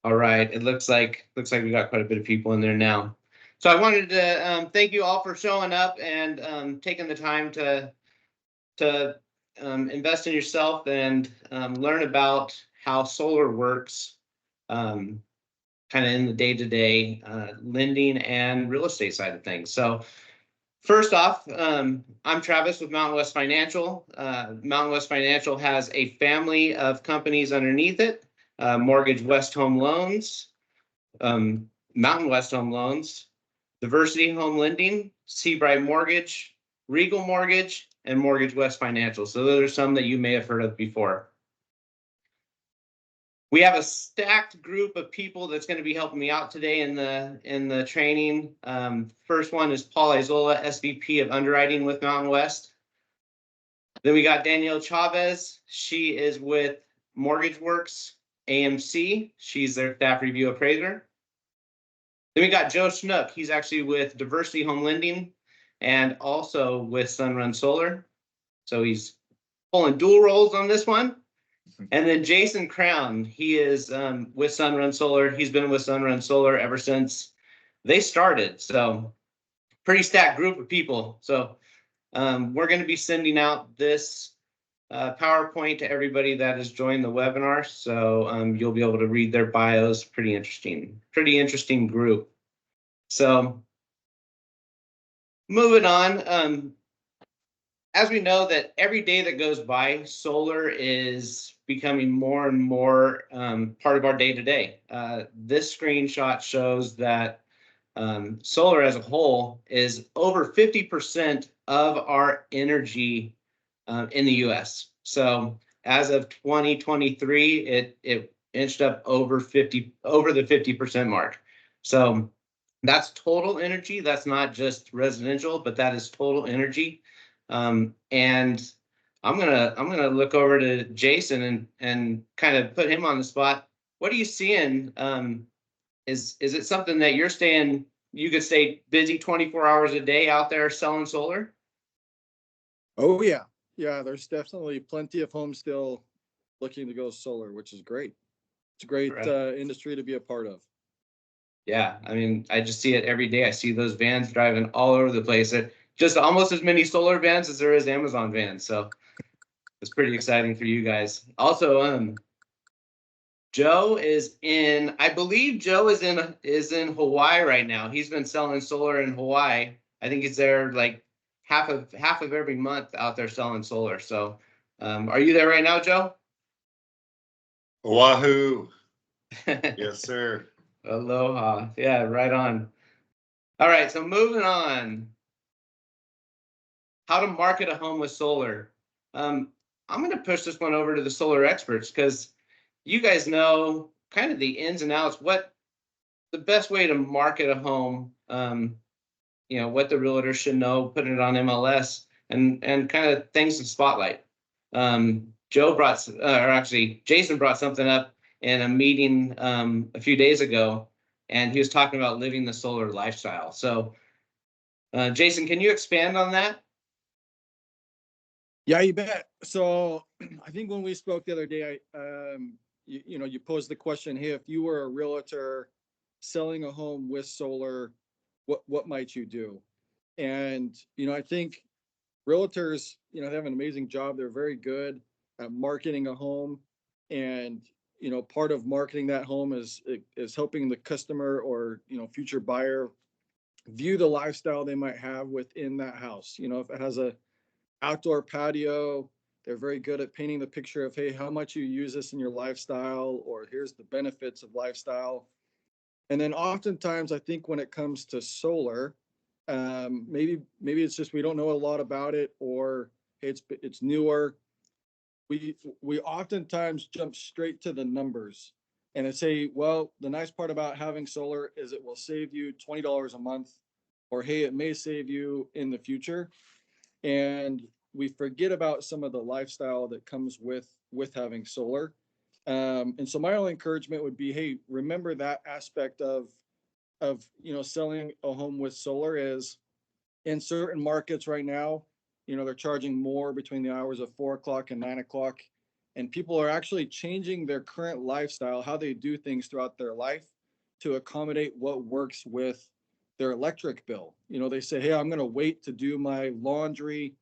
All right, it looks like we got quite a bit of people in there now. So I wanted to thank you all for showing up and taking the time to invest in yourself and learn about how solar works, kind of in the day-to-day lending and real estate side of things. So first off, I'm Travis with Mountain West Financial. Mountain West Financial has a family of companies underneath it: Mortgage West Home Loans, Mountain West Home Loans, Diversity Home Lending, Seabright Mortgage, Regal Mortgage, and Mortgage West Financial. So those are some that you may have heard of before. We have a stacked group of people that's going to be helping me out today in the training. First one is Paul Isola, SVP of Underwriting with Mountain West. Then we got Danielle Chavez. She is with Mortgage Works AMC. She's their staff review appraiser. Then we got Joe Snook. He's actually with Diversity Home Lending and also with Sunrun Solar. So he's pulling dual roles on this one. And then Jason Crown, he is with Sunrun Solar. He's been with Sunrun Solar ever since they started. So pretty stacked group of people. So we're going to be sending out this PowerPoint to everybody that has joined the webinar. So you'll be able to read their bios. Pretty interesting group. So moving on, as we know that every day that goes by, solar is becoming more and more part of our day-to-day. This screenshot shows that solar as a whole is over 50% of our energy in the US. So as of 2023, it inched up over the 50% mark. So that's total energy. That's not just residential, but that is total energy. And I'm gonna look over to Jason and kind of put him on the spot. What are you seeing? Is it something that you could stay busy 24 hours a day out there selling solar? Oh yeah. Yeah, there's definitely plenty of homes still looking to go solar, which is great. It's a great industry to be a part of. Yeah, I mean, I just see it every day. I see those vans driving all over the place. It just almost as many solar vans as there is Amazon vans. So it's pretty exciting for you guys. Also, Joe is I believe Joe is in Hawaii right now. He's been selling solar in Hawaii. I think he's there like half of every month out there selling solar. So are you there right now, Joe? Oahu. Yes, sir. Aloha. Yeah, right on. All right, so moving on. How to market a home with solar. I'm going to push this one over to the solar experts because you guys know kind of the ins and outs, what the best way to market a home, what the realtor should know, putting it on MLS and kind of things in spotlight. Jason brought something up in a meeting a few days ago, and he was talking about living the solar lifestyle. So, Jason, can you expand on that? Yeah, you bet. So I think when we spoke the other day, you posed the question, hey, if you were a realtor selling a home with solar, what might you do? And, I think realtors, they have an amazing job. They're very good at marketing a home. And, part of marketing that home is helping the customer or, future buyer view the lifestyle they might have within that house. If it has a outdoor patio, they're very good at painting the picture of, hey, how much you use this in your lifestyle, or here's the benefits of lifestyle. And then oftentimes, I think when it comes to solar, maybe it's just we don't know a lot about it, or it's newer. We oftentimes jump straight to the numbers and say, well, the nice part about having solar is it will save you $20 a month, or hey, it may save you in the future. And we forget about some of the lifestyle that comes with having solar. And so my only encouragement would be, hey, remember that aspect of selling a home with solar is in certain markets right now, they're charging more between the hours of 4 o'clock and 9 o'clock. And people are actually changing their current lifestyle, how they do things throughout their life to accommodate what works with their electric bill. You know, they say, hey, I'm going to wait to do my laundry,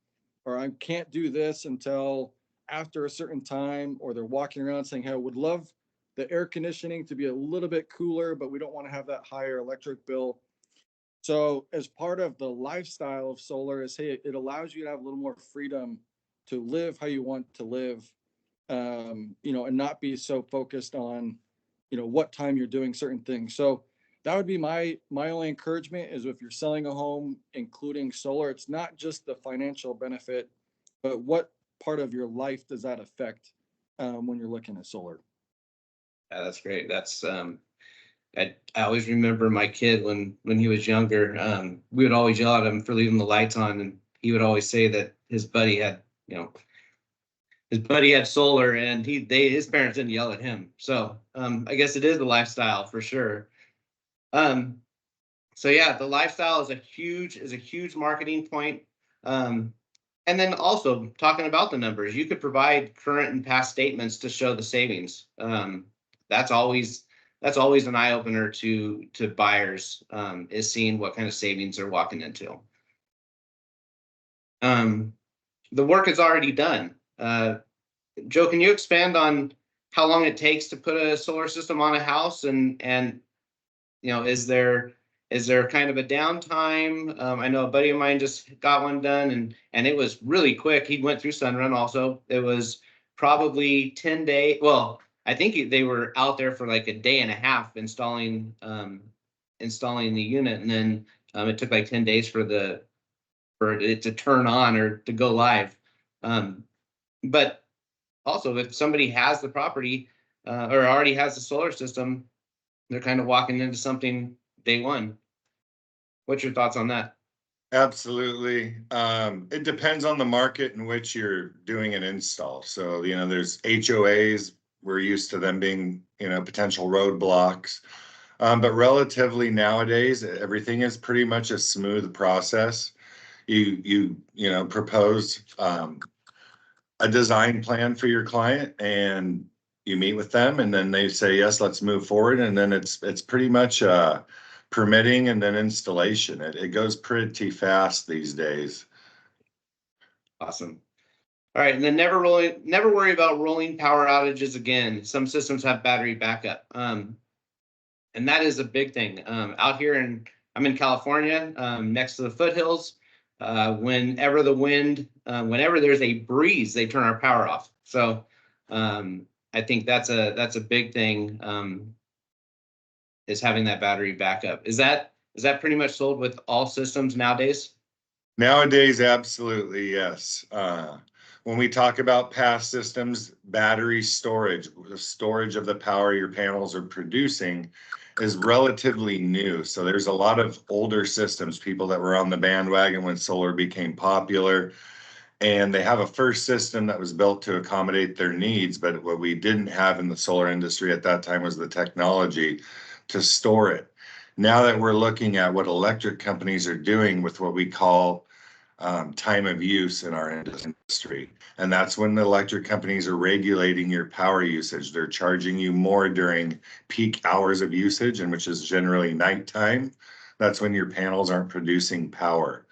or I can't do this until after a certain time, or they're walking around saying, hey, I would love the air conditioning to be a little bit cooler, but we don't want to have that higher electric bill. So as part of the lifestyle of solar is, hey, it allows you to have a little more freedom to live how you want to live, you know, and not be so focused on, you know, what time you're doing certain things. So that would be my only encouragement is if you're selling a home, including solar, it's not just the financial benefit, but what part of your life does that affect when you're looking at solar? Yeah, that's great. That's I always remember my kid when he was younger. We would always yell at him for leaving the lights on, and he would always say that his buddy had, you know, his buddy had solar, and his parents didn't yell at him. So I guess it is the lifestyle for sure. Um, so yeah, the lifestyle is a huge marketing point. And then also talking about the numbers, you could provide current and past statements to show the savings. That's always an eye opener to buyers, is seeing what kind of savings they're walking into. The work is already done. Joe, can you expand on how long it takes to put a solar system on a house, and you know, is there kind of a downtime? I know a buddy of mine just got one done, and it was really quick. He went through Sunrun also. It was probably 10 days. Well, I think they were out there for like a day and a half installing the unit, and then it took like 10 days for it to turn on or to go live. But also, if somebody has the property or already has the solar system, they're kind of walking into something day one. What's your thoughts on that? Absolutely. It depends on the market in which you're doing an install. So, you know, there's HOAs, we're used to them being, you know, potential roadblocks. But relatively nowadays, everything is pretty much a smooth process. You know, propose a design plan for your client, and you meet with them, and then they say, yes, let's move forward. And then it's pretty much permitting and then installation. It goes pretty fast these days. Awesome. All right, and then never worry about rolling power outages again. Some systems have battery backup, and that is a big thing. Out here I'm in California, next to the foothills. Whenever there's a breeze, they turn our power off. So I think that's a big thing, is having that battery backup. Is that pretty much sold with all systems nowadays? Nowadays, absolutely, yes. When we talk about past systems, battery storage, the storage of the power your panels are producing is relatively new. So there's a lot of older systems, people that were on the bandwagon when solar became popular, and they have a first system that was built to accommodate their needs. But what we didn't have in the solar industry at that time was the technology to store it. Now that we're looking at what electric companies are doing with what we call time of use in our industry. And that's when the electric companies are regulating your power usage. They're charging you more during peak hours of usage, and which is generally nighttime. That's when your panels aren't producing power.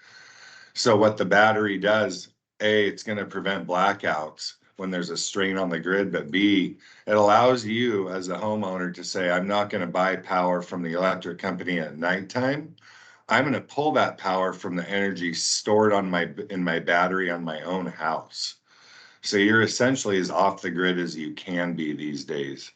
So what the battery does, A, it's going to prevent blackouts when there's a strain on the grid, but B, it allows you as a homeowner to say, I'm not going to buy power from the electric company at nighttime. I'm going to pull that power from the energy stored in my battery on my own house. So you're essentially as off the grid as you can be these days.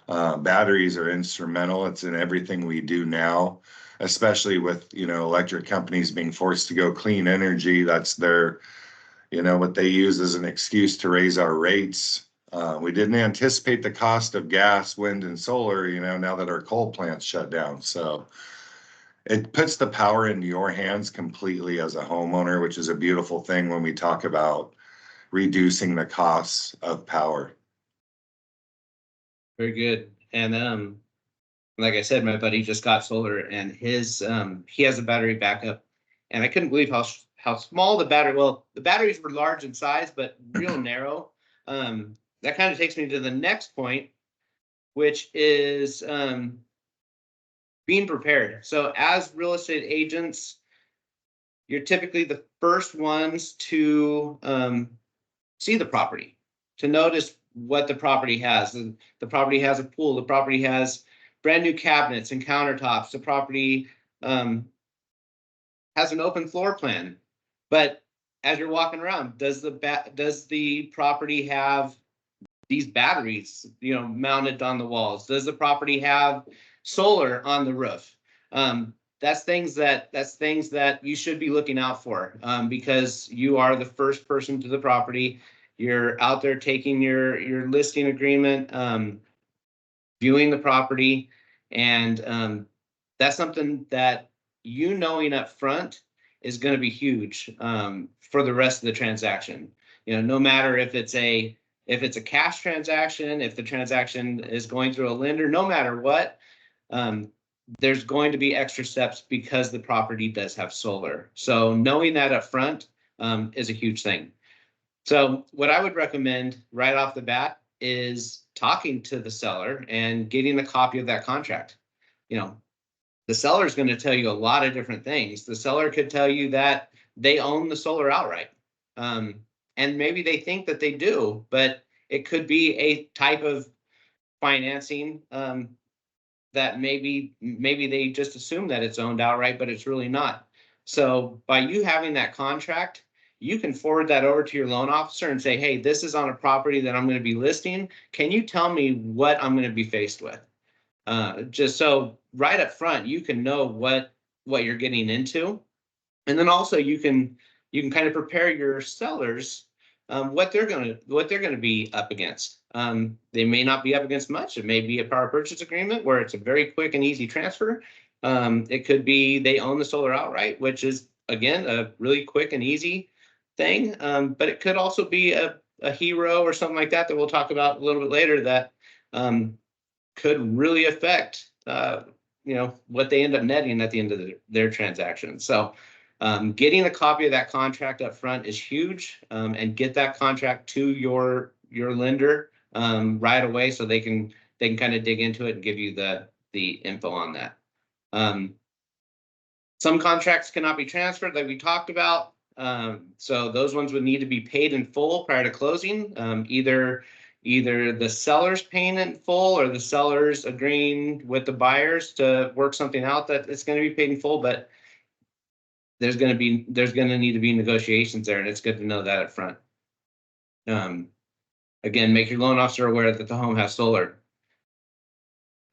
Batteries are instrumental. It's in everything we do now, especially with, you know, electric companies being forced to go clean energy. That's their, you know, what they use as an excuse to raise our rates. We didn't anticipate the cost of gas, wind, and solar, you know, now that our coal plants shut down. So it puts the power in your hands completely as a homeowner, which is a beautiful thing when we talk about reducing the costs of power. Very good. And like I said, my buddy just got solar, and he has a battery backup, and I couldn't believe how small the battery. Well, the batteries were large in size, but real narrow. that kind of takes me to the next point, which is being prepared. So as real estate agents, you're typically the first ones to see the property, to notice what the property has. The property has a pool, the property has brand new cabinets and countertops, the property has an open floor plan. But as you're walking around, does the property have these batteries, mounted on the walls? Does the property have solar on the roof? That's things that you should be looking out for, because you are the first person to the property. You're out there taking your listing agreement, viewing the property, and that's something that knowing up front is going to be huge for the rest of the transaction. No matter if it's a cash transaction, if the transaction is going through a lender, no matter what, there's going to be extra steps because the property does have solar. So knowing that up front is a huge thing. So what I would recommend right off the bat is talking to the seller and getting a copy of that contract. The seller is going to tell you a lot of different things. The seller could tell you that they own the solar outright. And maybe they think that they do, but it could be a type of financing that maybe they just assume that it's owned outright, but it's really not. So by you having that contract, you can forward that over to your loan officer and say, hey, this is on a property that I'm going to be listing. Can you tell me what I'm going to be faced with? Just so right up front, you can know what you're getting into. And then also you can kind of prepare your sellers what they're gonna be up against. They may not be up against much. It may be a power purchase agreement where it's a very quick and easy transfer. It could be they own the solar outright, which is again a really quick and easy thing. But it could also be a hero or something like that we'll talk about a little bit later that could really affect what they end up netting at the end of their transaction. So getting a copy of that contract up front is huge, and get that contract to your lender right away so they can kind of dig into it and give you the info on that. Some contracts cannot be transferred, like we talked about. So those ones would need to be paid in full prior to closing. Either the seller's paying in full or the seller's agreeing with the buyers to work something out that it's going to be paid in full, but there's going to need to be negotiations there, and it's good to know that up front. Again, make your loan officer aware that the home has solar.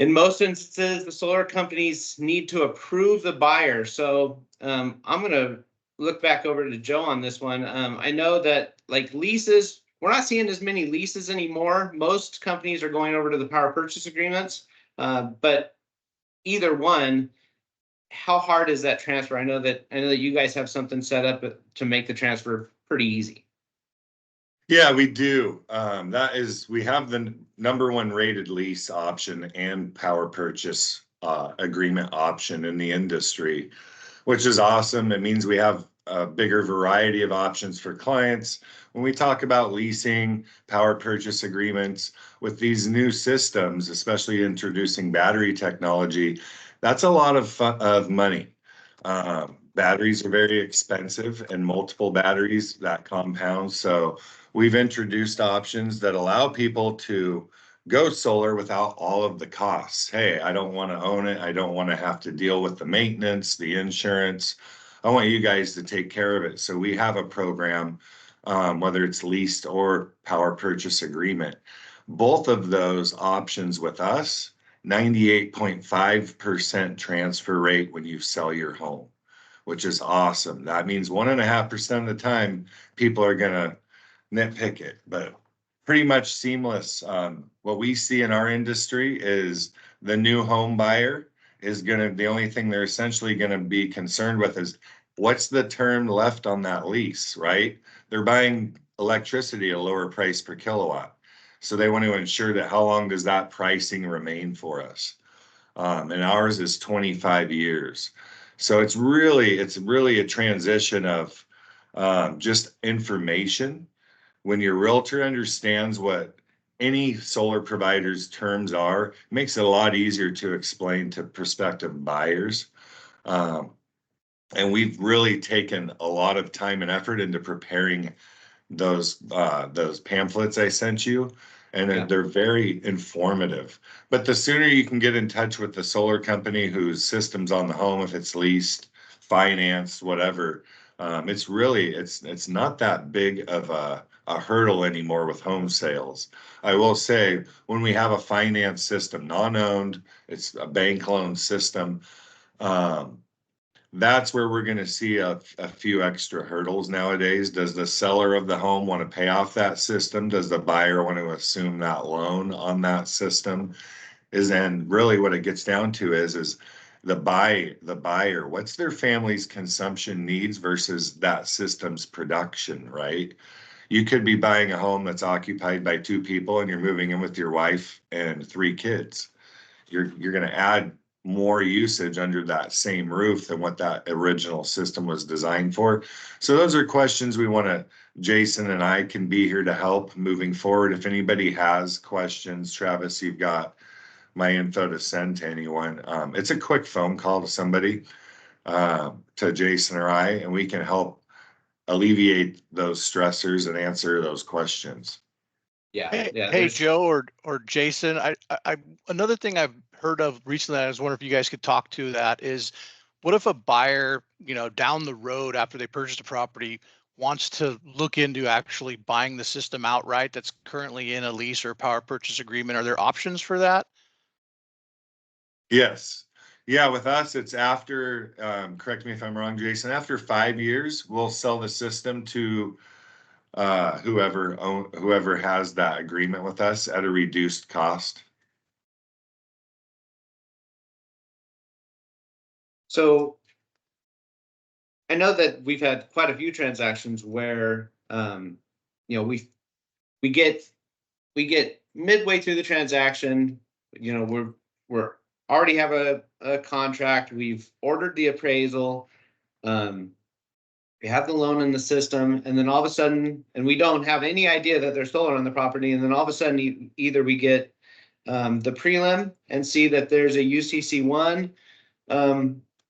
In most instances, the solar companies need to approve the buyer. So I'm going to look back over to Joe on this one. I know that like leases, we're not seeing as many leases anymore. Most companies are going over to the power purchase agreements, but either one, how hard is that transfer? I know that you guys have something set up to make the transfer pretty easy. Yeah, we do. We have the #1 rated lease option and power purchase agreement option in the industry, which is awesome. It means we have a bigger variety of options for clients. When we talk about leasing, power purchase agreements with these new systems, especially introducing battery technology, that's a lot of money. Batteries are very expensive, and multiple batteries that compounds. So we've introduced options that allow people to go solar without all of the costs. Hey, I don't want to own it. I don't want to have to deal with the maintenance, the insurance. I want you guys to take care of it. So we have a program, whether it's leased or power purchase agreement. Both of those options with us, 98.5% transfer rate when you sell your home, which is awesome. That means 1.5% of the time people are going to nitpick it, but pretty much seamless. What we see in our industry is the new home buyer is the only thing they're essentially going to be concerned with is what's the term left on that lease, right? They're buying electricity at a lower price per kilowatt. So they want to ensure that how long does that pricing remain for us? And ours is 25 years. So it's really a transition of just information. When your realtor understands what any solar provider's terms are, makes it a lot easier to explain to prospective buyers. And we've really taken a lot of time and effort into preparing those pamphlets I sent you, and Yeah. they're very informative. But the sooner you can get in touch with the solar company whose system's on the home, if it's leased, financed, whatever, it's not that big of a hurdle anymore with home sales. I will say, when we have a finance system, non-owned, it's a bank loan system, that's where we're going to see a few extra hurdles nowadays. Does the seller of the home want to pay off that system? Does the buyer want to assume that loan on that system? And really what it gets down to is the buyer, what's their family's consumption needs versus that system's production, right? You could be buying a home that's occupied by 2 people and you're moving in with your wife and 3 kids. You're going to add more usage under that same roof than what that original system was designed for. So those are questions Jason and I can be here to help moving forward. If anybody has questions, Travis, you've got my info to send to anyone. It's a quick phone call to somebody, to Jason or I, and we can help alleviate those stressors and answer those questions. Yeah. Hey, Yeah. hey, Joe or Jason, I another thing I've heard of recently, I was wondering if you guys could talk to that is, what if a buyer, down the road after they purchased a property wants to look into actually buying the system outright that's currently in a lease or power purchase agreement? Are there options for that? Yes. Yeah, with us, it's after, correct me if I'm wrong, Jason, after 5 years, we'll sell the system to whoever has that agreement with us at a reduced cost. So I know that we've had quite a few transactions where, we get midway through the transaction, we're already have a contract. We've ordered the appraisal. We have the loan in the system, and then all of a sudden, and we don't have any idea that there's solar on the property. And then all of a sudden, either we get the prelim and see that there's a UCC1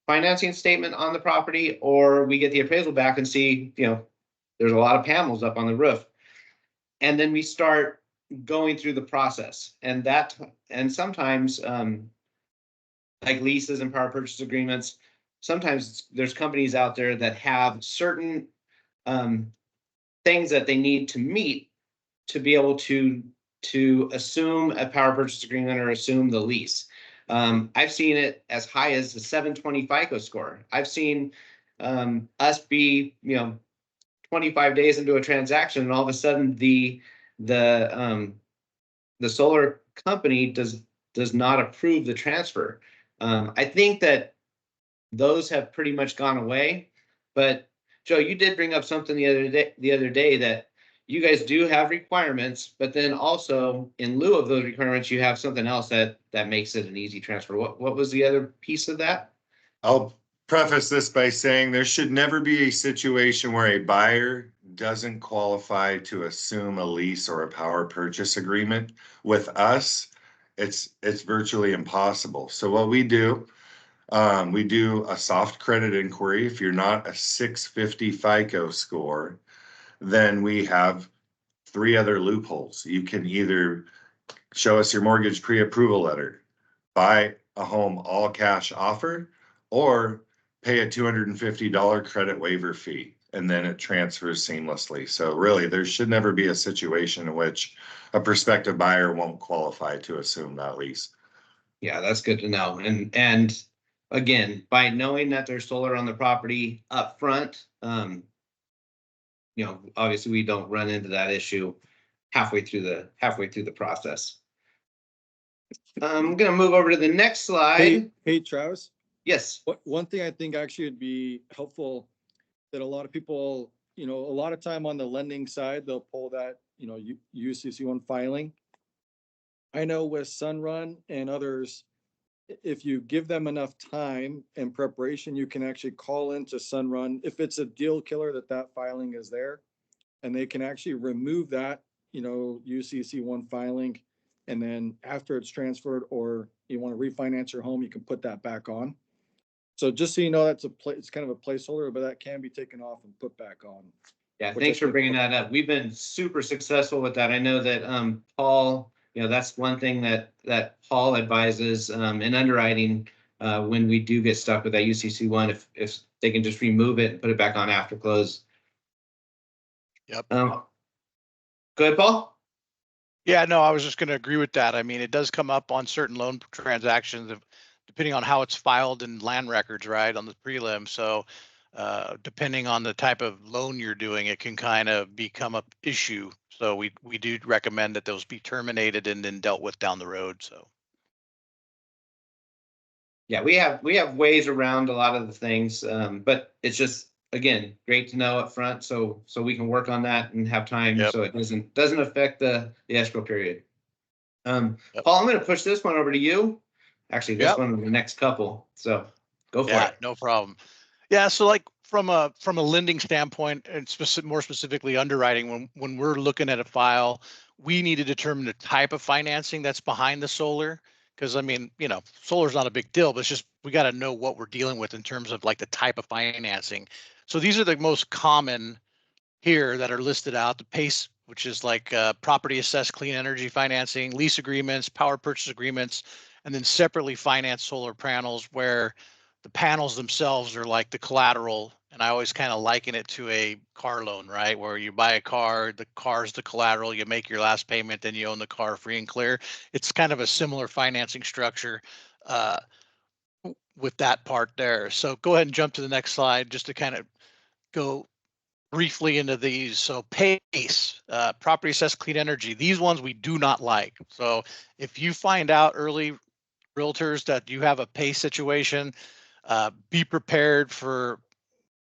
financing statement on the property, or we get the appraisal back and see, there's a lot of panels up on the roof. And then we start going through the process, and sometimes like leases and power purchase agreements, sometimes there's companies out there that have certain things that they need to meet to be able to assume a power purchase agreement or assume the lease. I've seen it as high as a 720 FICO score. I've seen us be, 25 days into a transaction, and all of a sudden the solar company does not approve the transfer. I think that those have pretty much gone away. But Joe, you did bring up something the other day that you guys do have requirements, but then also in lieu of those requirements, you have something else that makes it an easy transfer. What was the other piece of that? I'll preface this by saying there should never be a situation where a buyer doesn't qualify to assume a lease or a power purchase agreement. With us, it's virtually impossible. So what we do a soft credit inquiry. If you're not a 650 FICO score, then we have 3 other loopholes. You can either show us your mortgage pre-approval letter, buy a home all cash offer, or pay a $250 credit waiver fee, and then it transfers seamlessly. So really, there should never be a situation in which a prospective buyer won't qualify to assume that lease. Yeah, that's good to know. And again, by knowing that there's solar on the property up front, obviously we don't run into that issue halfway through the process. I'm gonna move over to the next slide. Hey, Travis. Yes. One thing I think actually would be helpful, that a lot of people, a lot of time on the lending side, they'll pull that, UCC1 filing. I know with Sunrun and others, if you give them enough time and preparation, you can actually call into Sunrun if it's a deal killer that filing is there, and they can actually remove that UCC1 filing. And then after it's transferred or you want to refinance your home, you can put that back on. So just so you know, it's kind of a placeholder, but that can be taken off and put back on. Yeah, Which thanks I for think- bringing that up. We've been super successful with that. I know that Paul, that's one thing that Paul advises in underwriting when we do get stuck with that UCC1, if they can just remove it and put it back on after close. Yep. Go ahead, Paul. Yeah, no, I was just going to agree with that. I mean, it does come up on certain loan transactions, depending on how it's filed in land records, right, on the prelim. So depending on the type of loan you're doing, it can kind of become a issue. So we do recommend that those be terminated and then dealt with down the road. So. Yeah, we have ways around a lot of the things, but it's just, again, great to know up front, so we can work on that and have time. Yep. So it doesn't affect the escrow period. Yep. Paul, I'm going to push this one over to you. Actually, this Yep. one and the next couple. So go for Yeah, it. no problem. Yeah, so like from a lending standpoint and more specifically underwriting, when we're looking at a file, we need to determine the type of financing that's behind the solar. Because I mean, solar's not a big deal, but it's just we got to know what we're dealing with in terms of like the type of financing. So these are the most common here that are listed out: the PACE, which is like property assessed clean energy financing, lease agreements, power purchase agreements, and then separately financed solar panels where the panels themselves are like the collateral. And I always kind of liken it to a car loan, right? Where you buy a car, the car's the collateral, you make your last payment, then you own the car free and clear. It's kind of a similar financing structure with that part there. So go ahead and jump to the next slide just to kind of go briefly into these. So PACE, property assessed clean energy, these ones we do not like. So if you find out early, realtors, that you have a PACE situation, be prepared for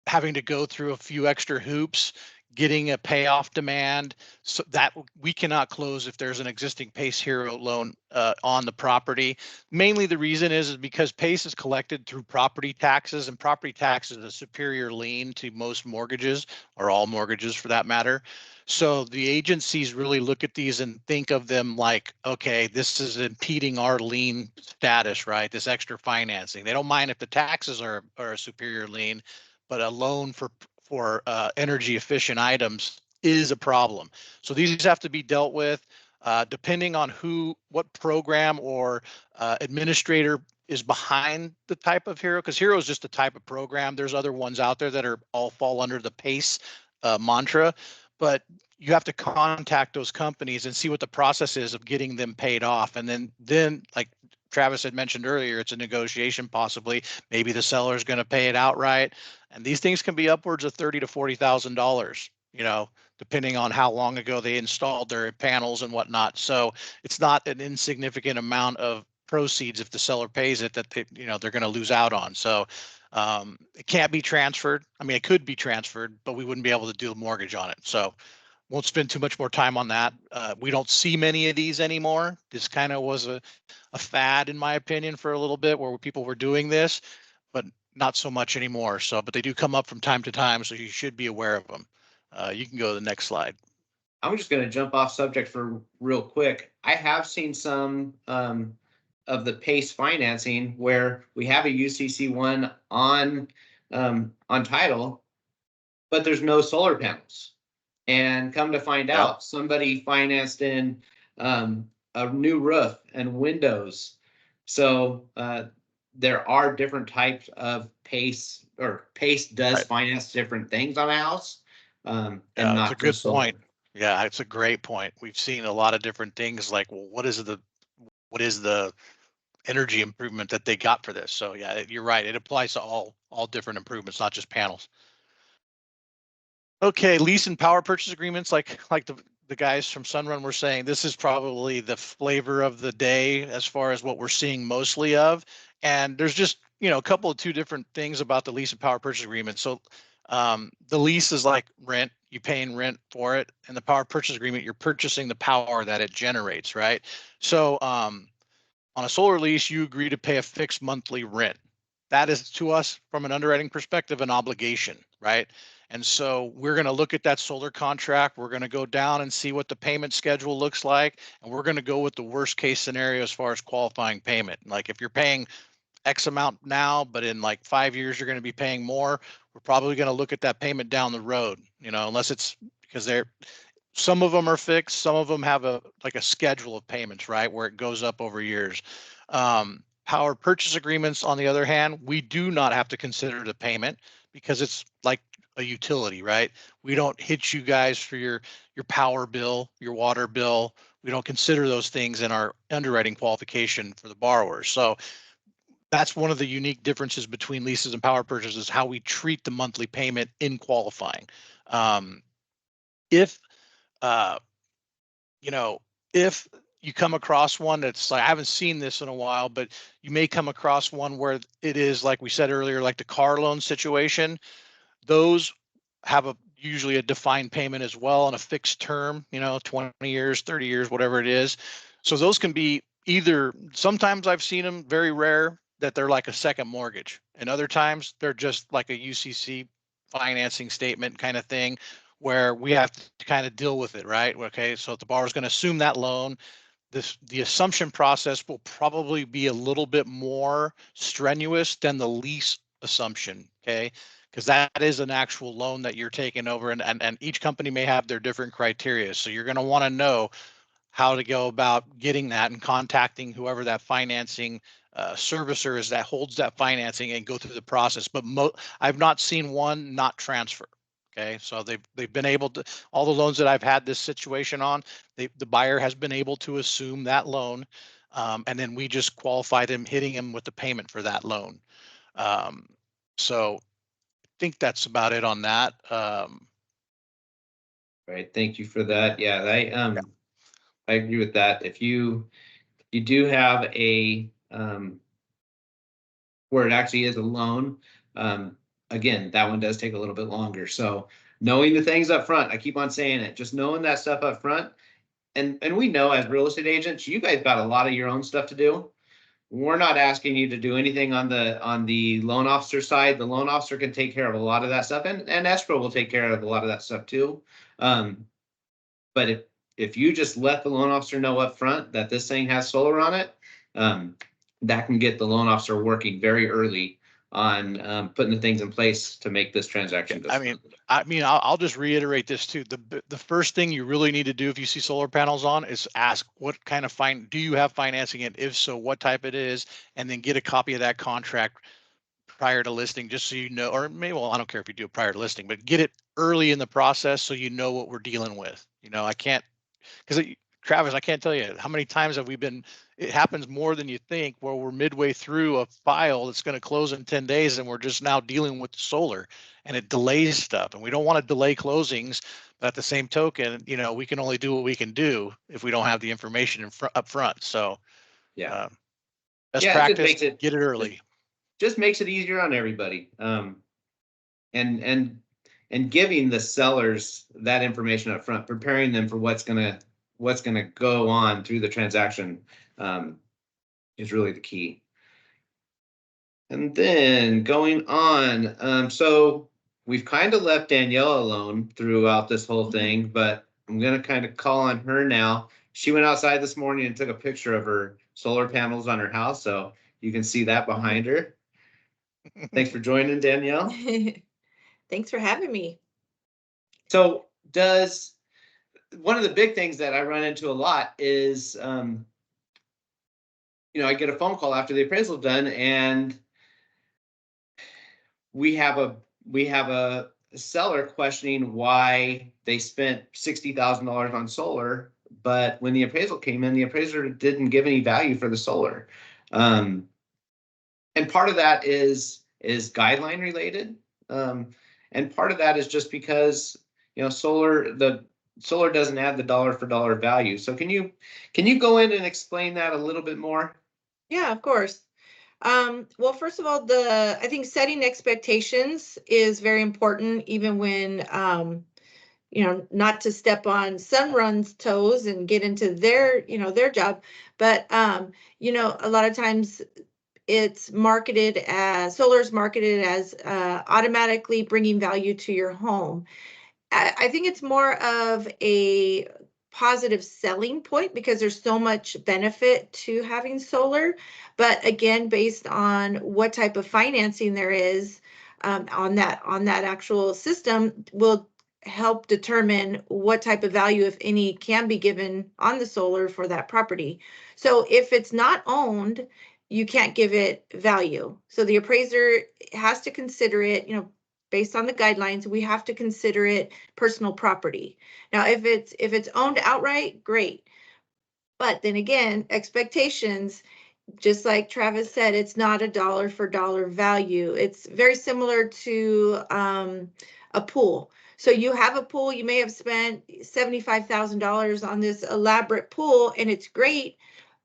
having to go through a few extra hoops, getting a payoff demand, so that we cannot close if there's an existing PACE Hero loan on the property. Mainly the reason is because PACE is collected through property taxes, and property tax is a superior lien to most mortgages, or all mortgages for that matter. So the agencies really look at these and think of them like, okay, this is impeding our lien status, right? This extra financing. They don't mind if the taxes are a superior lien, but a loan for energy efficient items is a problem. So these have to be dealt with depending on what program or administrator is behind the type of Hero, because Hero is just a type of program. There's other ones out there that are all fall under the PACE mantra, but you have to contact those companies and see what the process is of getting them paid off. And then like Travis had mentioned earlier, it's a negotiation possibly. Maybe the seller is going to pay it outright. And these things can be upwards of $30,000 to $40,000, depending on how long ago they installed their panels and whatnot. So it's not an insignificant amount of proceeds if the seller pays it that they're going to lose out on. So it can't be transferred. I mean, it could be transferred, but we wouldn't be able to do a mortgage on it. So won't spend too much more time on that. We don't see many of these anymore. This kind of was a fad, in my opinion, for a little bit where people were doing this, but not so much anymore. So, but they do come up from time to time, so you should be aware of them. You can go to the next slide. I'm just going to jump off subject for real quick. I have seen some of the PACE financing where we have a UCC1 on title, but there's no solar panels. And come to find out, somebody financed in a new roof and windows. So there are different types of PACE, or PACE does finance different things on a house. And that's a good solar. point. Yeah, it's a great point. We've seen a lot of different things like, well, what is the energy improvement that they got for this? So yeah, you're right. It applies to all different improvements, not just panels. Okay, lease and power purchase agreements, like the guys from Sunrun were saying, this is probably the flavor of the day as far as what we're seeing mostly of. And there's just, a couple of two different things about the lease and power purchase agreement. So the lease is like rent, you paying rent for it, and the power purchase agreement, you're purchasing the power that it generates, right? So on a solar lease, you agree to pay a fixed monthly rent. that is to us from an underwriting perspective, an obligation, right? And so we're going to look at that solar contract. We're going to go down and see what the payment schedule looks like. And we're going to go with the worst case scenario as far as qualifying payment. Like if you're paying X amount now, but in like 5 years, you're going to be paying more, we're probably going to look at that payment down the road, unless it's because some of them are fixed. Some of them have like a schedule of payments, right? Where it goes up over years. Power purchase agreements, on the other hand, we do not have to consider the payment because it's like a utility, right? We don't hit you guys for your power bill, your water bill. We don't consider those things in our underwriting qualification for the borrowers. So that's one of the unique differences between leases and power purchases, how we treat the monthly payment in qualifying. If if you come across one that's like, I haven't seen this in a while, but you may come across one where it is, like we said earlier, like the car loan situation. Those have usually a defined payment as well and a fixed term, 20 years, 30 years, whatever it is. So those can be either, sometimes I've seen them, very rare, that they're like a second mortgage. And other times they're just like a UCC financing statement kind of thing where we have to kind of deal with it, right? Okay, so if the borrower's going to assume that loan, the assumption process will probably be a little bit more strenuous than the lease assumption, okay? Because that is an actual loan that you're taking over, and each company may have their different criteria. So you're going to want to know how to go about getting that and contacting whoever that financing servicer is that holds that financing and go through the process. But I've not seen one not transfer. Okay, so they've been able to, all the loans that I've had this situation on, the buyer has been able to assume that loan, and then we just qualify them, hitting them with the payment for that loan. So I think that's about it on that. Right, thank you for that. Yeah, I agree with that. If you do have a where it actually is a loan, again, that one does take a little bit longer. So knowing the things up front, I keep on saying it, just knowing that stuff up front. And we know as real estate agents, you guys got a lot of your own stuff to do. We're not asking you to do anything on the loan officer side. The loan officer can take care of a lot of that stuff, and escrow will take care of a lot of that stuff too. But if you just let the loan officer know up front that this thing has solar on it, that can get the loan officer working very early on putting the things in place to make this transaction go smoothly. I'll just reiterate this too. The first thing you really need to do if you see solar panels on is ask what kind of do you have financing, and if so, what type it is, and then get a copy of that contract prior to listing, just so you know, or maybe, well, I don't care if you do it prior to listing, but get it early in the process so you know what we're dealing with. I can't, because Travis, I can't tell you how many times have we been, it happens more than you think, where we're midway through a file that's going to close in 10 days and we're just now dealing with solar, and it delays stuff, and we don't want to delay closings. But at the same token, we can only do what we can do if we don't have the information up front. So yeah, best practice, get it early. Just makes it easier on everybody. And giving the sellers that information up front, preparing them for what's gonna go on through the transaction, is really the key. And then going on, so we've kind of left Danielle alone throughout this whole thing, but I'm gonna kind of call on her now. She went outside this morning and took a picture of her solar panels on her house, so you can see that behind her. Thanks for joining, Danielle. Thanks for having me. So one of the big things that I run into a lot is, I get a phone call after the appraisal done, and we have a seller questioning why they spent $60,000 on solar, but when the appraisal came in, the appraiser didn't give any value for the solar. And part of that is guideline related. And part of that is just because, solar doesn't add the dollar for dollar value. So can you go in and explain that a little bit more? Yeah, of course. Well, first of all, I think setting expectations is very important, even when, not to step on Sunrun's toes and get into their job. But, a lot of times it's marketed as, solar is marketed as automatically bringing value to your home. I think it's more of a positive selling point because there's so much benefit to having solar. But again, based on what type of financing there is on that actual system will help determine what type of value, if any, can be given on the solar for that property. So if it's not owned, you can't give it value. So the appraiser has to consider it, based on the guidelines, we have to consider it personal property. Now, if it's owned outright, great. But then again, expectations, just like Travis said, it's not a dollar for dollar value. It's very similar to a pool. So you have a pool, you may have spent $75,000 on this elaborate pool and it's great,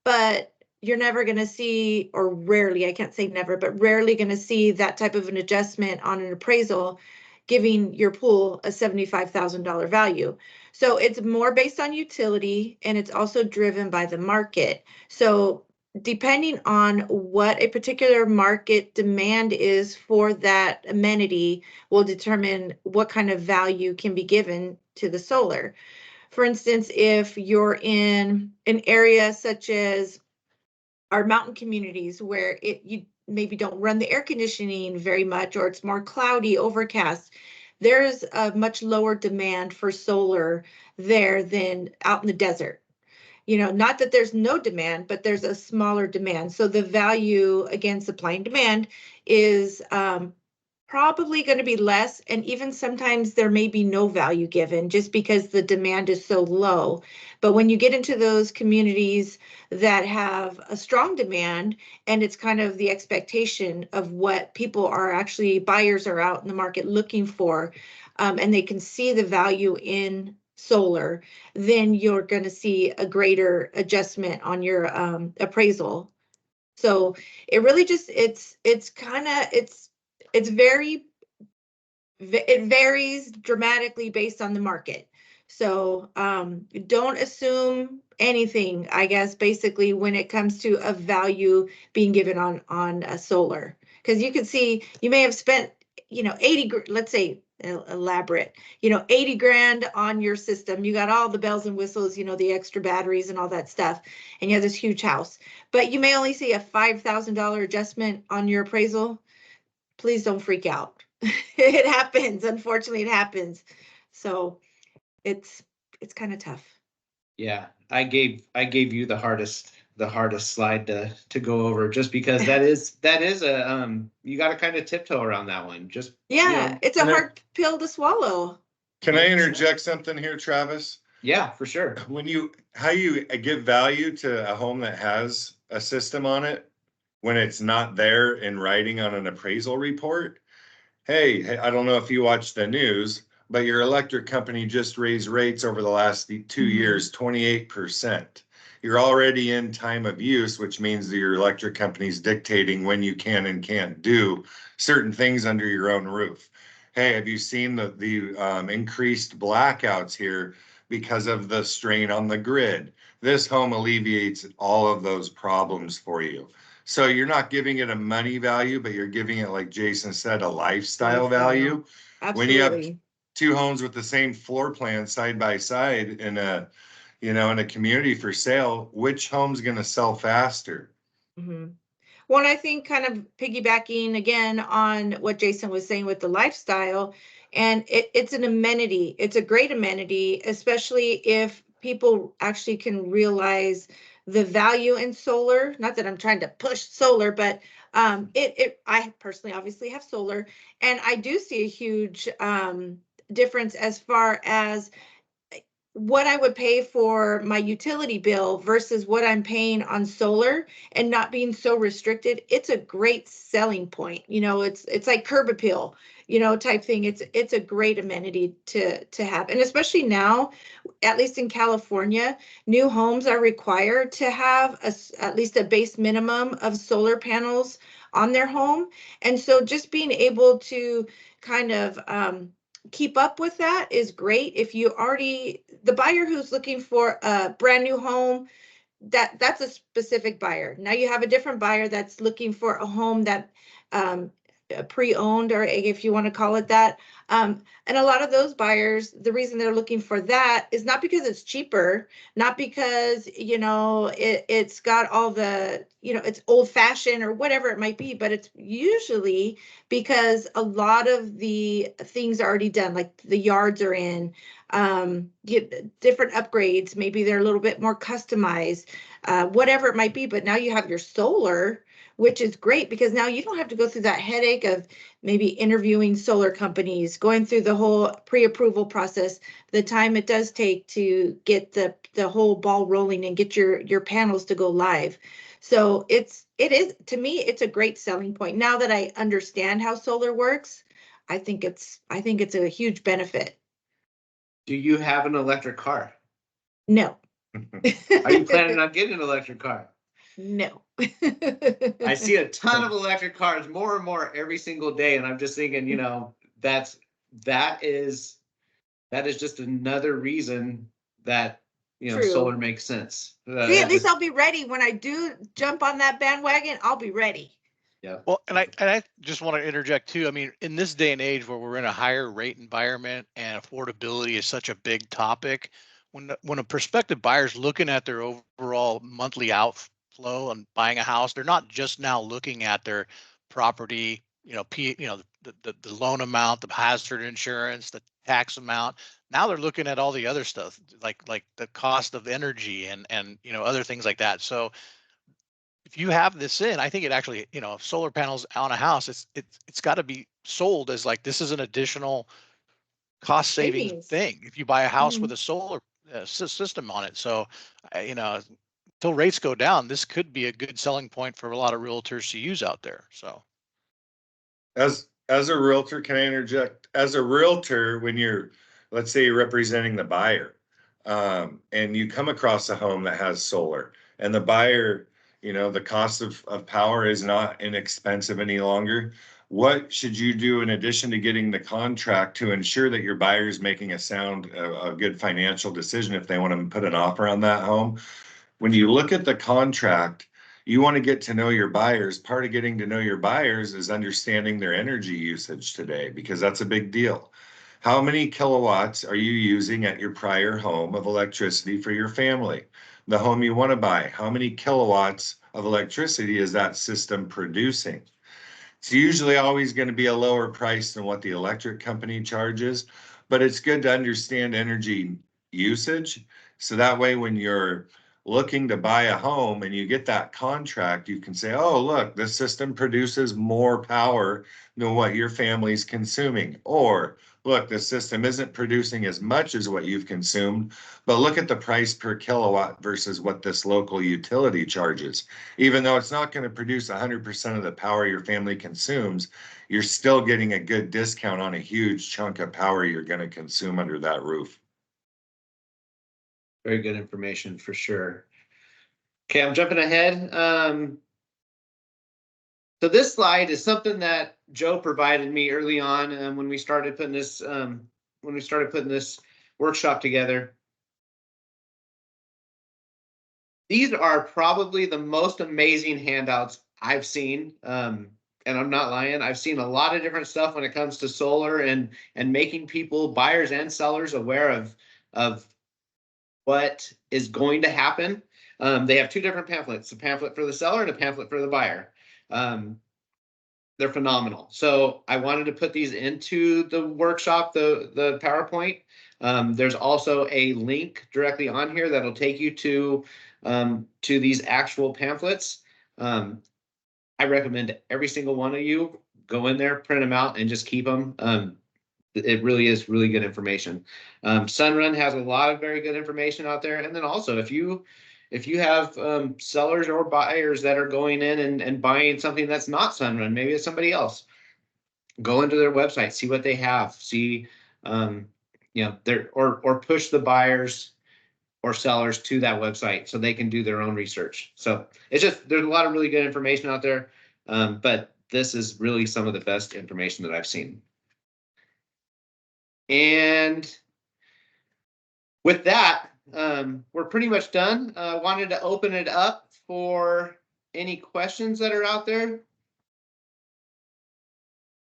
but you're never going to see, or rarely, I can't say never, but rarely going to see that type of an adjustment on an appraisal giving your pool a $75,000 value. So it's more based on utility and it's also driven by the market. So depending on what a particular market demand is for that amenity will determine what kind of value can be given to the solar. For instance, if you're in an area such as our mountain communities where you maybe don't run the air conditioning very much, or it's more cloudy, overcast, there's a much lower demand for solar there than out in the desert. Not that there's no demand, but there's a smaller demand. So the value, again, supply and demand is probably going to be less. And even sometimes there may be no value given just because the demand is so low. But when you get into those communities that have a strong demand and it's kind of the expectation of what people are actually, buyers are out in the market looking for, and they can see the value in solar, then you're going to see a greater adjustment on your appraisal. So it really just, it varies dramatically based on the market. So don't assume anything, I guess, basically when it comes to a value being given on a solar, because you can see you may have spent 80, let's say elaborate, 80 grand on your system. You got all the bells and whistles, the extra batteries and all that stuff, and you have this huge house, but you may only see a $5,000 adjustment on your appraisal. Please don't freak out. It happens. Unfortunately, it happens. So it's kind of tough. Yeah, I gave you the hardest slide to go over, just because that is a you got to kind of tiptoe around that one. Just yeah, it's a hard pill to swallow. Can I interject something here, Travis? Yeah, for sure. How you give value to a home that has a system on it when it's not there in writing on an appraisal report? Hey, I don't know if you watch the news, but your electric company just raised rates over the last 2 years, 28%. You're already in time of use, which means that your electric company's dictating when you can and can't do certain things under your own roof. Hey, have you seen the increased blackouts here because of the strain on the grid? This home alleviates all of those problems for you. So you're not giving it a money value, but you're giving it, like Jason said, a lifestyle value. Absolutely. When you have two homes with the same floor plan side by side in a community for sale, which home's going to sell faster? Mm-hmm. Well, I think kind of piggybacking again on what Jason was saying with the lifestyle, and it's an amenity. It's a great amenity, especially if people actually can realize the value in solar. Not that I'm trying to push solar, but I personally obviously have solar, and I do see a huge difference as far as what I would pay for my utility bill versus what I'm paying on solar, and not being so restricted. It's a great selling point. It's like curb appeal, type thing. It's a great amenity to have. And especially now, at least in California, new homes are required to have at least a base minimum of solar panels on their home. And so just being able to kind of keep up with that is great. If you already, the buyer who's looking for a brand new home, that's a specific buyer. Now you have a different buyer that's looking for a home that pre-owned, or if you want to call it that. And a lot of those buyers, the reason they're looking for that is not because it's cheaper, not because, it's got all the, it's old fashioned or whatever it might be, but it's usually because a lot of the things are already done, like the yards are in, get different upgrades. Maybe they're a little bit more customized, whatever it might be. But now you have your solar, which is great because now you don't have to go through that headache of maybe interviewing solar companies, going through the whole pre-approval process, the time it does take to get the whole ball rolling and get your panels to go live. So it is, to me, it's a great selling point. Now that I understand how solar works, I think it's a huge benefit. Do you have an electric car? No. Are you planning on getting an electric car? No. I see a ton of electric cars, more and more every single day, and I'm just thinking, that is just another reason that True. solar makes sense. See, at least I'll be ready when I do jump on that bandwagon. I'll be ready. Yeah. Well, and I just want to interject too. I mean, in this day and age where we're in a higher rate environment and affordability is such a big topic, when a prospective buyer's looking at their overall monthly outflow and buying a house, they're not just now looking at their property, the loan amount, the hazard insurance, the tax amount. Now they're looking at all the other stuff, like the cost of energy and other things like that. So if you have this in, I think it actually, solar panels on a house, it's got to be sold as like, this is an additional cost saving Savings. thing if you buy a house Mhm. with a solar system on it. So, until rates go down, this could be a good selling point for a lot of realtors to use out there. So, As a realtor, can I interject? As a realtor, when let's say you're representing the buyer, and you come across a home that has solar, and the buyer, the cost of power is not inexpensive any longer. What should you do in addition to getting the contract to ensure that your buyer is making a good financial decision if they want to put an offer on that home? When you look at the contract, you want to get to know your buyers. Part of getting to know your buyers is understanding their energy usage today, because that's a big deal. How many kilowatts are you using at your prior home of electricity for your family? The home you want to buy, how many kilowatts of electricity is that system producing? It's usually always going to be a lower price than what the electric company charges, but it's good to understand energy usage. So that way, when you're looking to buy a home and you get that contract, you can say, oh, look, this system produces more power than what your family's consuming. Or look, the system isn't producing as much as what you've consumed, but look at the price per kilowatt versus what this local utility charges. Even though it's not going to produce 100% of the power your family consumes, you're still getting a good discount on a huge chunk of power you're going to consume under that roof. Very good information for sure. Okay, I'm jumping ahead. So this slide is something that Joe provided me early on when we started putting this workshop together. These are probably the most amazing handouts I've seen. And I'm not lying. I've seen a lot of different stuff when it comes to solar and making people, buyers and sellers, aware of what is going to happen. They have two different pamphlets, a pamphlet for the seller and a pamphlet for the buyer. They're phenomenal. So I wanted to put these into the workshop, the PowerPoint. There's also a link directly on here that'll take you to these actual pamphlets. I recommend every single one of you go in there, print them out, and just keep them. It really is really good information. Sunrun has a lot of very good information out there. And then also, if you have sellers or buyers that are going in and buying something that's not Sunrun, maybe it's somebody else, go into their website, see what they have, see, or push the buyers or sellers to that website so they can do their own research. So it's just, there's a lot of really good information out there. But this is really some of the best information that I've seen. And with that, we're pretty much done. Wanted to open it up for any questions that are out there. Let's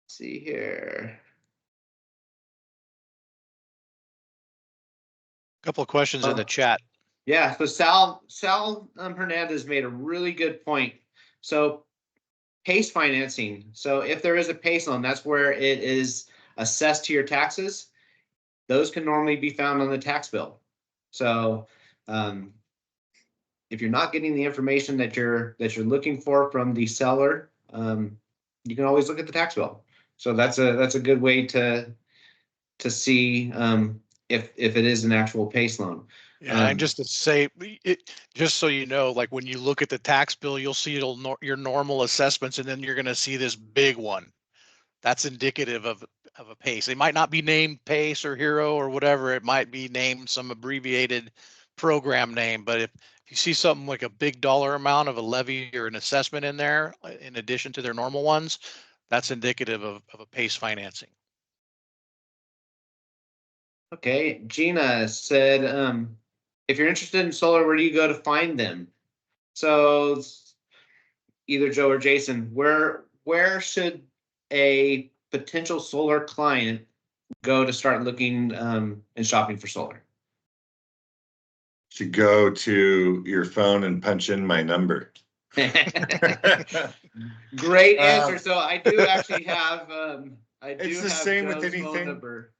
see here. Couple of questions in the chat. Yeah, so Sal Hernandez made a really good point. So PACE financing. So if there is a PACE loan, that's where it is assessed to your taxes. Those can normally be found on the tax bill. So if you're not getting the information that you're looking for from the seller, you can always look at the tax bill. So that's a good way to see if it is an actual PACE loan. Yeah, and just to say, just so you know, like when you look at the tax bill, you'll see your normal assessments, and then you're going to see this big one. That's indicative of a PACE. It might not be named PACE or Hero or whatever. It might be named some abbreviated program name. But if you see something like a big dollar amount of a levy or an assessment in there, in addition to their normal ones, that's indicative of a PACE financing. Okay, Gina said, if you're interested in solar, where do you go to find them? So either Joe or Jason, where should a potential solar client go to start looking and shopping for solar? Should go to your phone and punch in my number. Great answer. So I do actually have It's the same with Joe's phone anything. number.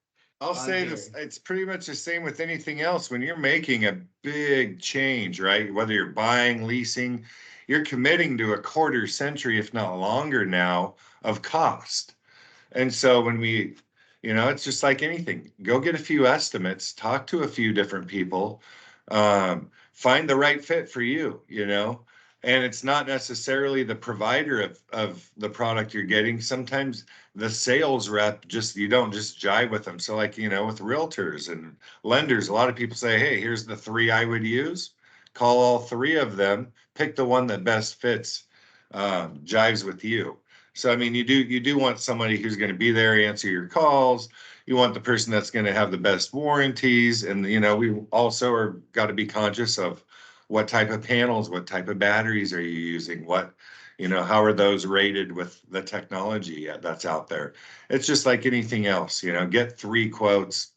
I'll say this, it's pretty much the same with anything else. When you're making a big change, right? Whether you're buying, leasing, you're committing to a quarter century, if not longer now, of cost. And so when we, it's just like anything. Go get a few estimates, talk to a few different people, find the right fit for you, and it's not necessarily the provider of the product you're getting. Sometimes the sales rep you don't just jive with them. So like, with realtors and lenders, a lot of people say, hey, here's the 3 I would use. Call all 3 of them, pick the one that best fits, jives with you. So, I mean, you do want somebody who's going to be there, answer your calls. You want the person that's going to have the best warranties. And, we also are got to be conscious of what type of panels, what type of batteries are you using? How are those rated with the technology that's out there? It's just like anything else, get 3 quotes,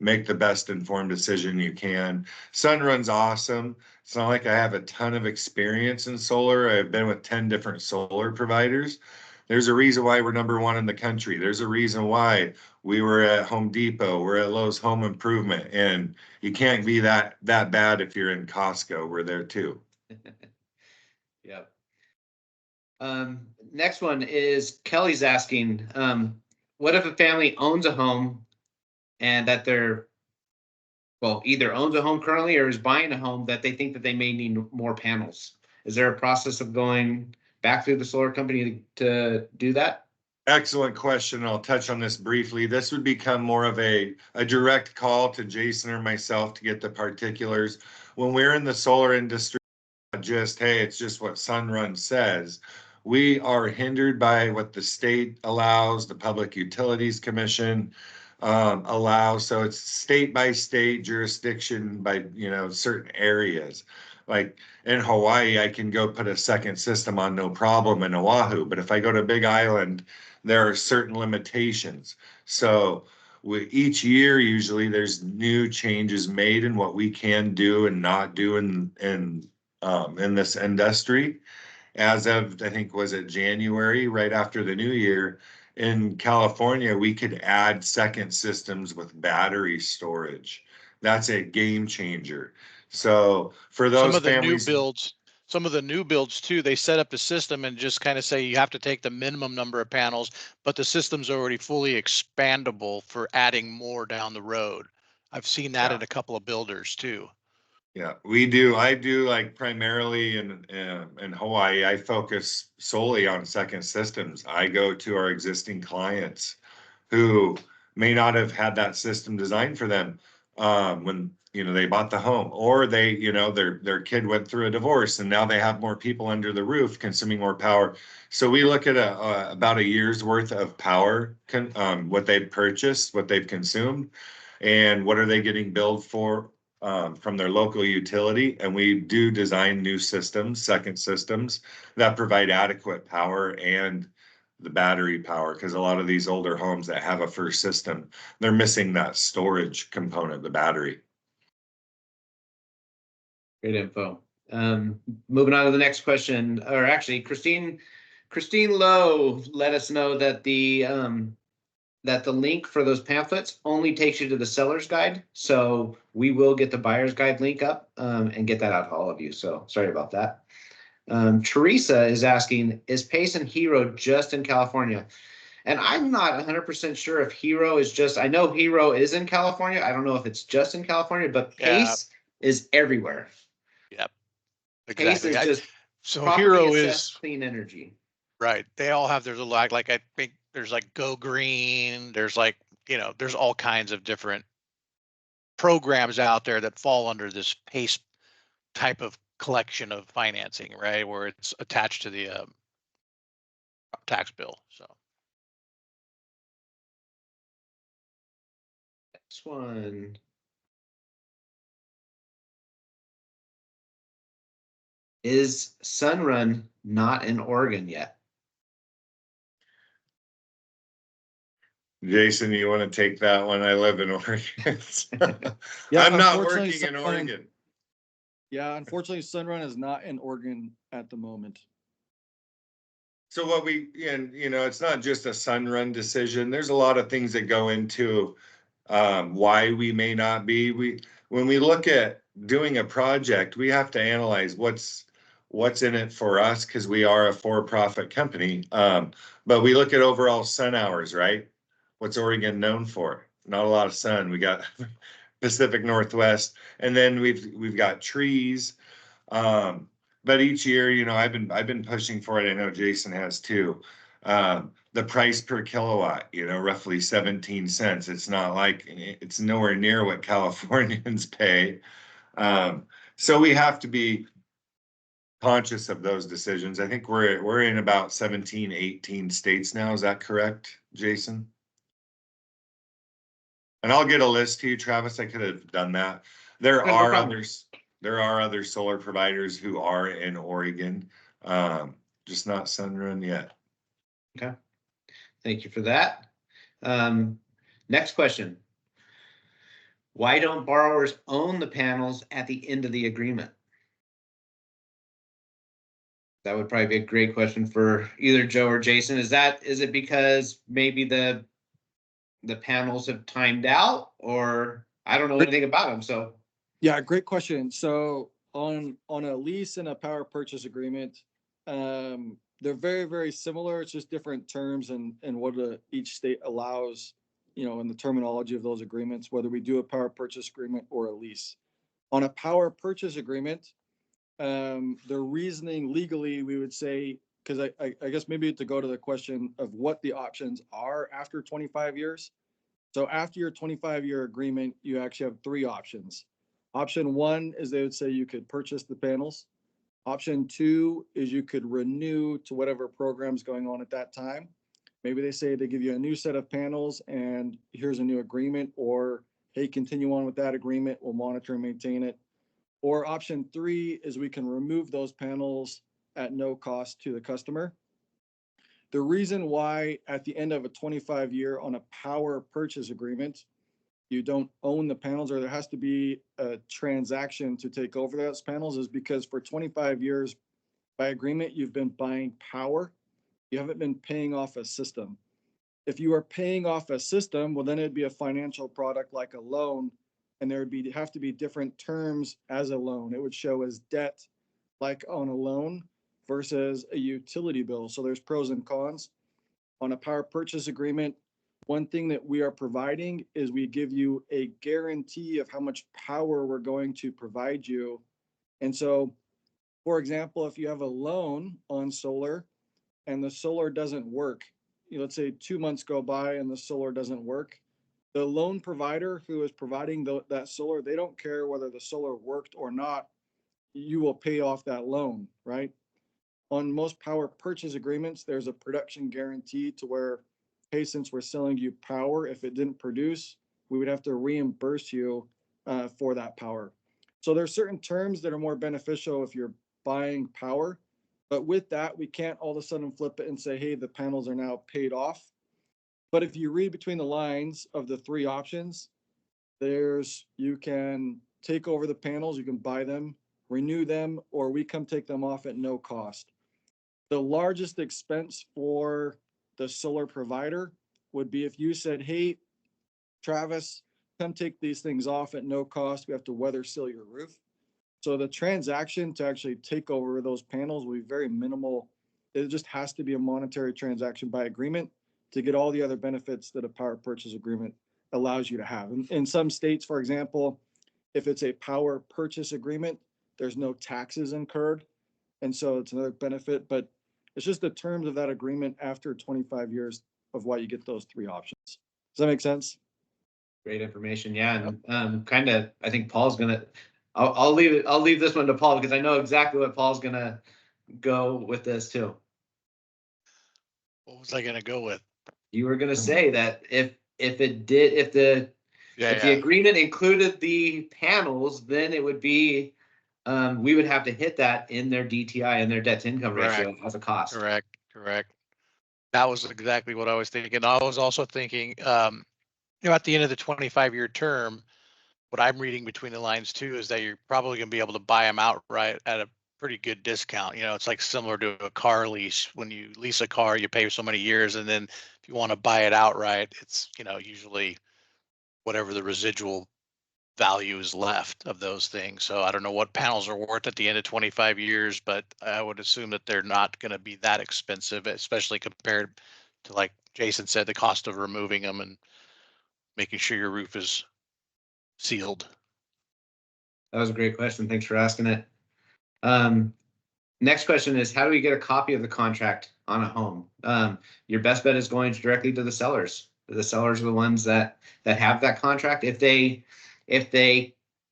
make the best informed decision you can. Sunrun's awesome. It's not like I have a ton of experience in solar. I've been with 10 different solar providers. There's a reason why we're #1 in the country. There's a reason why we were at Home Depot, we're at Lowe's Home Improvement, and you can't be that bad if you're in Costco. We're there too. Yep. Next one is Kelly's asking, what if a family owns a home and that either owns a home currently or is buying a home that they think that they may need more panels? Is there a process of going back through the solar company to do that? Excellent question. I'll touch on this briefly. This would become more of a direct call to Jason or myself to get the particulars. When we're in the solar industry, just, hey, it's just what Sunrun says. We are hindered by what the state allows, the Public Utilities Commission allows. So it's state by state, jurisdiction by, certain areas. Like in Hawaii, I can go put a second system on no problem in Oahu. But if I go to Big Island, there are certain limitations. So each year, usually there's new changes made in what we can do and not do in this industry. As of, I think, was it January, right after the new year, in California, we could add second systems with battery storage. That's a game changer. So for those some of the new builds too, they set up the system and just kind of say you have to take the minimum number of panels, but the system's already fully expandable for adding more down the road. I've seen that in a couple of builders too. Yeah, we do. I do, like, primarily in Hawaii, I focus solely on second systems. I go to our existing clients who may not have had that system designed for them when they bought the home, or they their kid went through a divorce and now they have more people under the roof consuming more power. So we look at about a year's worth of power, what they've purchased, what they've consumed, and what are they getting billed for from their local utility, and we do design new systems, second systems that provide adequate power and the battery power, because a lot of these older homes that have a first system, they're missing that storage component, the battery. Great info. Moving on to the next question, or actually Christine Lowe let us know that the link for those pamphlets only takes you to the seller's guide. So we will get the buyer's guide link up and get that out to all of you. So sorry about that. Teresa is asking, is Pace and Hero just in California? And I'm not 100% sure if Hero is just, I know Hero is in California. I don't know if it's just in California, but Pace is everywhere. Yep. Pace Exactly. is just So property Hero assessed is clean energy. right. They all have their little like I think there's like Go Green. There's like, you know, there's all kinds of different programs out there that fall under this PACE type of collection of financing, right? Where it's attached to the tax bill. So Next one. Is Sunrun not in Oregon yet? Jason, you want to take that one? I live in Oregon. Yeah, I'm not unfortunately, working in Sunrun- Oregon. Yeah, unfortunately, Sunrun is not in Oregon at the moment. So what we, and you know, it's not just a Sunrun decision. There's a lot of things that go into why we may not be. When we look at doing a project, we have to analyze what's in it for us, because we are a for-profit company. But we look at overall sun hours, right? What's Oregon known for? Not a lot of sun. We got Pacific Northwest, and then we've got trees. But each year, you know, I've been pushing for it. I know Jason has too. The price per kilowatt, you know, roughly 17 cents. It's not like, it's nowhere near what Californians pay. So we have to be conscious of those decisions. I think we're in about 17, 18 states now. Is that correct, Jason? And I'll get a list to you, Travis. I could have done that. There No are problem. others. There are other solar providers who are in Oregon, just not Sunrun yet. Okay. Thank you for that. Next question. Why don't borrowers own the panels at the end of the agreement? That would probably be a great question for either Joe or Jason. Is it because maybe the panels have timed out, or I don't know anything about them, so. Yeah, great question. So on a lease and a power purchase agreement, they're very, very similar. It's just different terms and what each state allows, you know, in the terminology of those agreements, whether we do a power purchase agreement or a lease. On a power purchase agreement, the reasoning legally, we would say, because I guess maybe to go to the question of what the options are after 25 years. So after your 25-year agreement, you actually have three options. Option one is they would say you could purchase the panels. Option two is you could renew to whatever program's going on at that time. Maybe they say they give you a new set of panels and here's a new agreement, or hey, continue on with that agreement, we'll monitor and maintain it. Or option three is we can remove those panels at no cost to the customer. The reason why at the end of a 25-year on a power purchase agreement, you don't own the panels, or there has to be a transaction to take over those panels, is because for 25 years by agreement, you've been buying power. You haven't been paying off a system. If you are paying off a system, well, then it'd be a financial product like a loan, and there would have to be different terms as a loan. It would show as debt like on a loan versus a utility bill. So there's pros and cons. On a power purchase agreement, one thing that we are providing is we give you a guarantee of how much power we're going to provide you. And so, for example, if you have a loan on solar and the solar doesn't work, let's say 2 months go by and the solar doesn't work, the loan provider who is providing that solar, they don't care whether the solar worked or not. You will pay off that loan, right? On most power purchase agreements, there's a production guarantee to where, hey, since we're selling you power, if it didn't produce, we would have to reimburse you for that power. So there's certain terms that are more beneficial if you're buying power. But with that, we can't all of a sudden flip it and say, hey, the panels are now paid off. But if you read between the lines of the three options, you can take over the panels, you can buy them, renew them, or we come take them off at no cost. The largest expense for the solar provider would be if you said, hey, Travis, come take these things off at no cost. We have to weather seal your roof. So the transaction to actually take over those panels will be very minimal. It just has to be a monetary transaction by agreement to get all the other benefits that a power purchase agreement allows you to have. In some states, for example, if it's a power purchase agreement, there's no taxes incurred. And so it's another benefit, but it's just the terms of that agreement after 25 years of why you get those three options. Does that make sense? Great information. Yeah. And kind of, I think Paul's gonna, I'll leave this one to Paul because I know exactly what Paul's gonna go with this too. What was I gonna go with? You were gonna say that if the agreement included the panels, then it would be, we would have to hit that in their DTI and their debt to income ratio as a cost. Correct. That was exactly what I was thinking. I was also thinking, at the end of the 25-year term, what I'm reading between the lines too is that you're probably going to be able to buy them outright at a pretty good discount. It's like similar to a car lease. When you lease a car, you pay so many years, and then if you want to buy it outright, it's usually whatever the residual value is left of those things. So I don't know what panels are worth at the end of 25 years, but I would assume that they're not going to be that expensive, especially compared to, like Jason said, the cost of removing them and making sure your roof is sealed. That was a great question. Thanks for asking it. Next question is, how do we get a copy of the contract on a home? Your best bet is going directly to the sellers. The sellers are the ones that have that contract. If they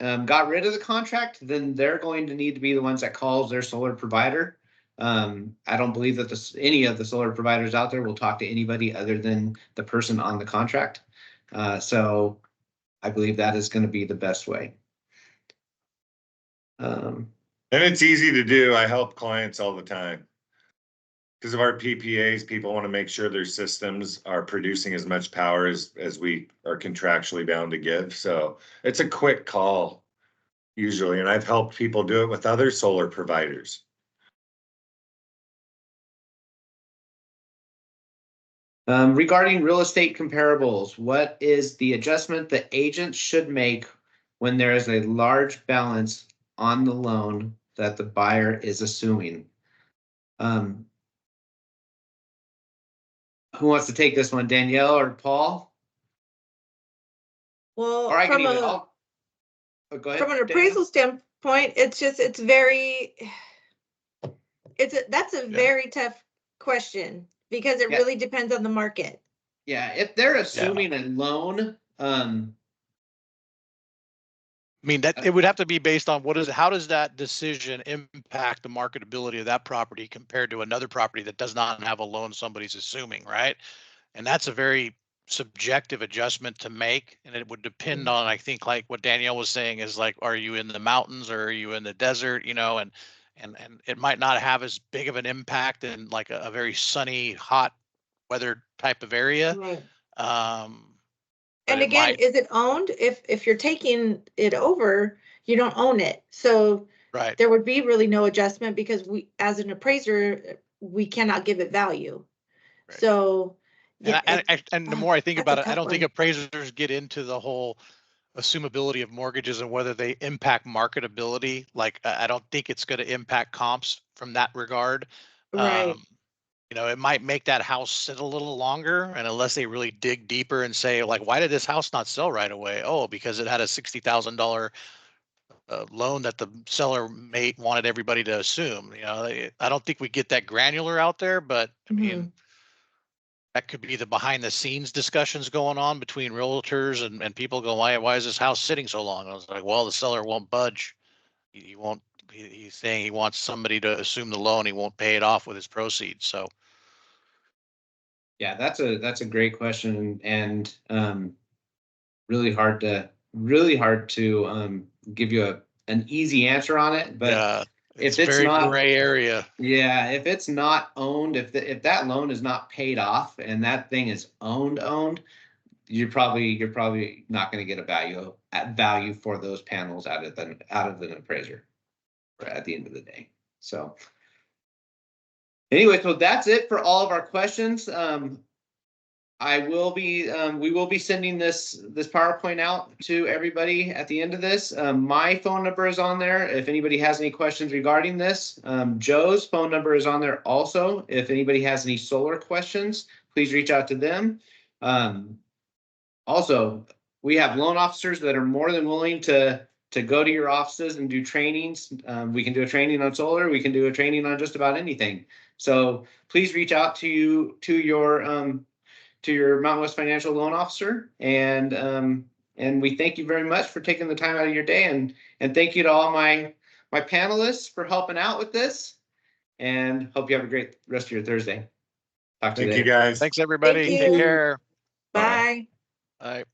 got rid of the contract, then they're going to need to be the ones that calls their solar provider. I don't believe that any of the solar providers out there will talk to anybody other than the person on the contract. So I believe that is going to be the best way. And it's easy to do. I help clients all the time. Because of our PPAs, people want to make sure their systems are producing as much power as we are contractually bound to give. So it's a quick call usually, and I've helped people do it with other solar providers. Regarding real estate comparables, what is the adjustment the agent should make when there is a large balance on the loan that the buyer is assuming? Who wants to take this one, Danielle or Paul? Well, Or I can from even, a, go ahead. from an Danielle. appraisal standpoint, that's a very tough question because it Yeah. really depends on the market. Yeah, if they're assuming a loan, I mean, that it would have to be based on how does that decision impact the marketability of that property compared to another property that does not have a loan somebody's assuming, right? And that's a very subjective adjustment to make. And it would depend on, I think, like what Danielle was saying is like, are you in the mountains or are you in the desert, and it might not have as big of an impact in like a very sunny, hot weather type of area. Right. But And again, is it owned? If you're taking it over, you don't own it. So right. there would be really no adjustment because we, as an appraiser, we cannot give it value. Right. So yeah. And the more I think that's about a it, I tough don't think one. appraisers get into the whole assumability of mortgages and whether they impact marketability. Like, I don't think it's going to impact comps from that regard. Right. It might make that house sit a little longer, and unless they really dig deeper and say, like, why did this house not sell right away? Oh, because it had a $60,000 loan that the seller wanted everybody to assume. I don't think we get that granular out there, but I mean, that could be the behind the scenes discussions going on between realtors and people go, why is this house sitting so long? I was like, well, the seller won't budge. He won't. He's saying he wants somebody to assume the loan. He won't pay it off with his proceeds. So. Yeah, that's a great question and really hard to really hard to give you an easy answer on it, but Yeah, if it's it's very not, gray area. yeah, if it's not owned, if that loan is not paid off and that thing is owned, you're probably not going to get a value for those panels out of the appraiser at the end of the day. So anyway, so that's it for all of our questions. we will be sending this PowerPoint out to everybody at the end of this. My phone number is on there if anybody has any questions regarding this. Joe's phone number is on there also. If anybody has any solar questions, please reach out to them. Also, we have loan officers that are more than willing to go to your offices and do trainings. We can do a training on solar. We can do a training on just about anything. So please reach out to your Mountain West Financial loan officer, and we thank you very much for taking the time out of your day, and thank you to all my panelists for helping out with this, and hope you have a great rest of your Thursday. Talk to you Thank later. you, guys. Thanks, everybody. Thank Take you. care. Bye. Bye.